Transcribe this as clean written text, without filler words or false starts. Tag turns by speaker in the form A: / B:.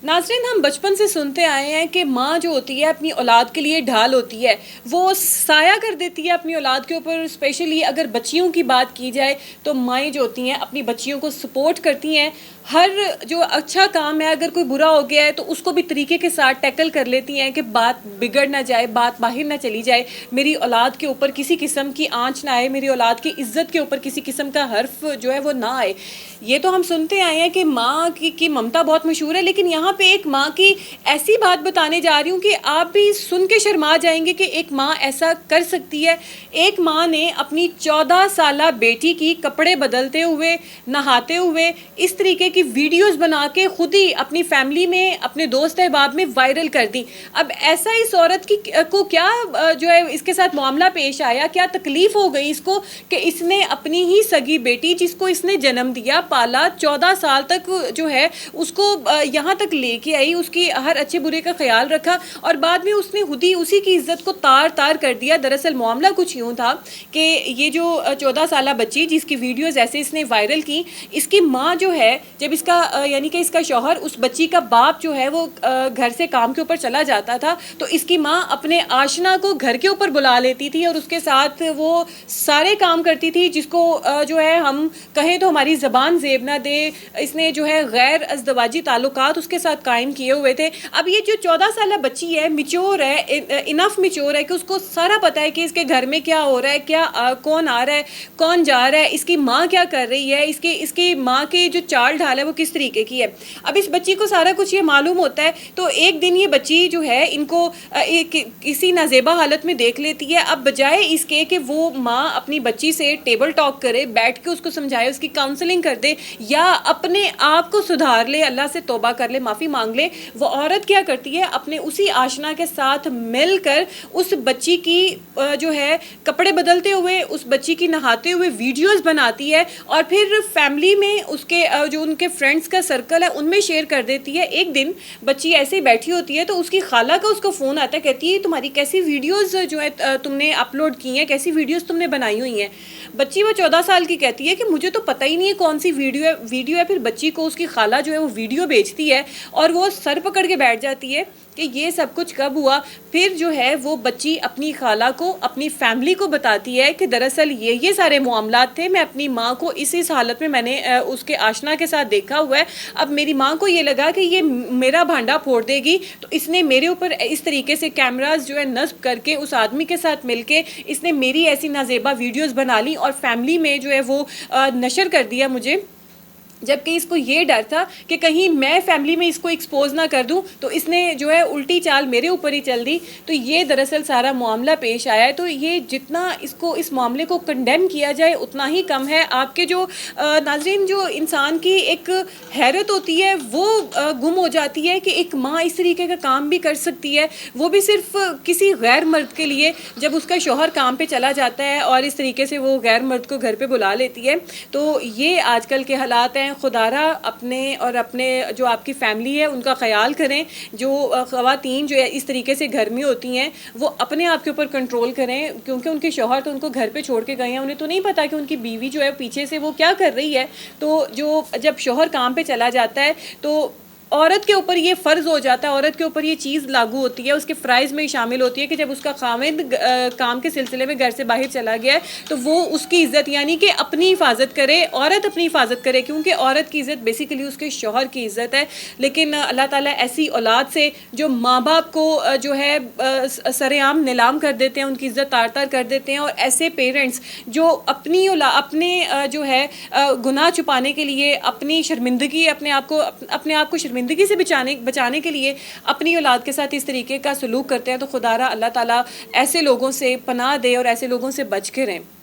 A: ناظرین، ہم بچپن سے سنتے آئے ہیں کہ ماں جو ہوتی ہے اپنی اولاد کے لیے ڈھال ہوتی ہے، وہ سایہ کر دیتی ہے اپنی اولاد کے اوپر. اسپیشلی اگر بچیوں کی بات کی جائے تو مائیں جو ہوتی ہیں اپنی بچیوں کو سپورٹ کرتی ہیں. ہر جو اچھا کام ہے، اگر کوئی برا ہو گیا ہے تو اس کو بھی طریقے کے ساتھ ٹیکل کر لیتی ہیں کہ بات بگڑ نہ جائے، بات باہر نہ چلی جائے، میری اولاد کے اوپر کسی قسم کی آنچ نہ آئے، میری اولاد کی عزت کے اوپر کسی قسم کا حرف جو ہے وہ نہ آئے. یہ تو ہم سنتے آئے ہیں کہ ماں کی ممتا بہت مشہور ہے، لیکن یہاں پہ ایک ماں کی ایسی بات بتانے جا رہی ہوں کہ آپ بھی سن کے شرما جائیں گے کہ ایک ماں ایسا کر سکتی ہے. ایک ماں نے اپنی 14 سالہ بیٹی کی کپڑے بدلتے ہوئے، نہاتے ہوئے اس طریقے کی ویڈیوز بنا کے خود ہی اپنی فیملی میں، اپنے دوست احباب میں وائرل کر دی. اب ایسا اس عورت کو کیا جو ہے اس کے ساتھ معاملہ پیش آیا، کیا تکلیف ہو گئی اس کو کہ اس نے اپنی ہی سگی بیٹی، جس کو اس نے جنم دیا، پالا، 14 سال تک جو ہے اس کو یہاں تک لے کے آئی، اس کی ہر اچھے برے کا خیال رکھا، اور بعد میں اس نے خود ہی اسی کی عزت کو تار تار کر دیا. دراصل معاملہ کچھ یوں تھا کہ یہ جو 14 سالہ بچی جس کی ویڈیوز ایسے اس نے وائرل کی، اس کی ماں جو ہے، جب اس کا یعنی کہ اس کا شوہر، اس بچی کا باپ جو ہے وہ گھر سے کام کے اوپر چلا جاتا تھا، تو اس کی ماں اپنے آشنا کو گھر کے اوپر بلا لیتی تھی اور اس کے ساتھ وہ سارے کام کرتی تھی جس کو جو ہے ہم کہیں تو ہماری زبان زیب نہ دے. اس نے جو ہے غیر ازدواجی تعلقات اس کے ساتھ قائم کیے ہوئے تھے. اب یہ جو 14 سالہ بچی ہے، میچور ہے، انف میچور ہے کہ اس کو سارا پتہ ہے کہ اس کے گھر میں کیا ہو رہا ہے، کیا کون آ رہا ہے، کون جا رہا ہے، اس کی ماں کیا کر رہی ہے، اس کی ماں کی جو چال ڈھال ہے وہ کس طریقے کی ہے. اب اس بچی کو سارا کچھ یہ معلوم ہوتا ہے، تو ایک دن یہ بچی جو ہے ان کو کسی نازیبا حالت میں دیکھ لیتی ہے. اب بجائے اس کے کہ وہ ماں اپنی بچی سے ٹیبل ٹاک کرے، بیٹھ کے اس کو سمجھائے، اس کی کاؤنسلنگ کر دے یا اپنے آپ کو سدھار لے، اللہ سے توبہ کر لے، معافی مانگ لے، وہ عورت کیا کرتی ہے، اپنے اسی آشنا کے ساتھ مل کر اس بچی کی جو ہے کپڑے بدلتے ہوئے، اس بچی کی نہاتے ہوئے ویڈیوز بناتی ہے اور پھر فیملی میں اس کے جو ان کے فرینڈز کا سرکل ہے ان میں شیئر کر دیتی ہے. ایک دن بچی ایسے ہی بیٹھی ہوتی ہے تو اس کی خالہ کا اس کو فون آتا ہے، کہتی ہے تمہاری کیسی ویڈیوز جو ہے تم نے اپلوڈ کی ہیں، کیسی ویڈیوز تم نے بنائی ہوئی ہیں. بچی وہ 14 سال کی کہتی ہے کہ مجھے تو پتہ ہی نہیں ہے کون سی ویڈیو ہے. پھر بچی کو اس کی خالہ جو ہے وہ ویڈیو بھیجتی ہے اور وہ سر پکڑ کے بیٹھ جاتی ہے کہ یہ سب کچھ کب ہوا. پھر جو ہے وہ بچی اپنی خالہ کو، اپنی فیملی کو بتاتی ہے کہ دراصل یہ سارے معاملات تھے، میں اپنی ماں کو اس حالت میں نے اس کے آشنا کے ساتھ دیکھا ہوا ہے. اب میری ماں کو یہ لگا کہ یہ میرا بھانڈا پھوڑ دے گی، تو اس نے میرے اوپر اس طریقے سے کیمراز جو ہے نصب کر کے اس آدمی کے ساتھ مل کے اس نے میری ایسی نازیبا ویڈیوز بنا لی اور فیملی میں جو ہے وہ نشر کر دیا مجھے، جبکہ اس کو یہ ڈر تھا کہ کہیں میں فیملی میں اس کو ایکسپوز نہ کر دوں، تو اس نے جو ہے الٹی چال میرے اوپر ہی چل دی. تو یہ دراصل سارا معاملہ پیش آیا ہے. تو یہ جتنا اس معاملے کو کنڈیم کیا جائے اتنا ہی کم ہے. آپ کے جو ناظرین، جو انسان کی ایک حیرت ہوتی ہے وہ گم ہو جاتی ہے کہ ایک ماں اس طریقے کا کام بھی کر سکتی ہے، وہ بھی صرف کسی غیر مرد کے لیے. جب اس کا شوہر کام پہ چلا جاتا ہے اور اس طریقے سے وہ غیر مرد کو گھر پہ بلا لیتی ہے، تو یہ آج کل کے حالات ہیں. خدا را اپنے اور اپنے جو آپ کی فیملی ہے ان کا خیال کریں. جو خواتین جو ہے اس طریقے سے گھر میں ہوتی ہیں وہ اپنے آپ کے اوپر کنٹرول کریں، کیونکہ ان کے شوہر تو ان کو گھر پہ چھوڑ کے گئے ہیں، انہیں تو نہیں پتا کہ ان کی بیوی جو ہے پیچھے سے وہ کیا کر رہی ہے. تو جب شوہر کام پہ چلا جاتا ہے تو عورت کے اوپر یہ فرض ہو جاتا ہے، عورت کے اوپر یہ چیز لاگو ہوتی ہے، اس کے فرائض میں شامل ہوتی ہے کہ جب اس کا خاوند کام کے سلسلے میں گھر سے باہر چلا گیا ہے تو وہ اس کی عزت، یعنی کہ اپنی حفاظت کرے، عورت اپنی حفاظت کرے، کیونکہ عورت کی عزت بیسیکلی اس کے شوہر کی عزت ہے. لیکن اللہ تعالیٰ ایسی اولاد سے جو ماں باپ کو جو ہے سر عام نیلام کر دیتے ہیں، ان کی عزت تار تار کر دیتے ہیں، اور ایسے پیرنٹس جو اپنے جو ہے گناہ چھپانے کے لیے، اپنی شرمندگی، اپنے آپ کو شرمندگی سے بچانے کے لیے اپنی اولاد کے ساتھ اس طریقے کا سلوک کرتے ہیں، تو خدا را اللہ تعالیٰ ایسے لوگوں سے پناہ دے اور ایسے لوگوں سے بچ کے رہیں.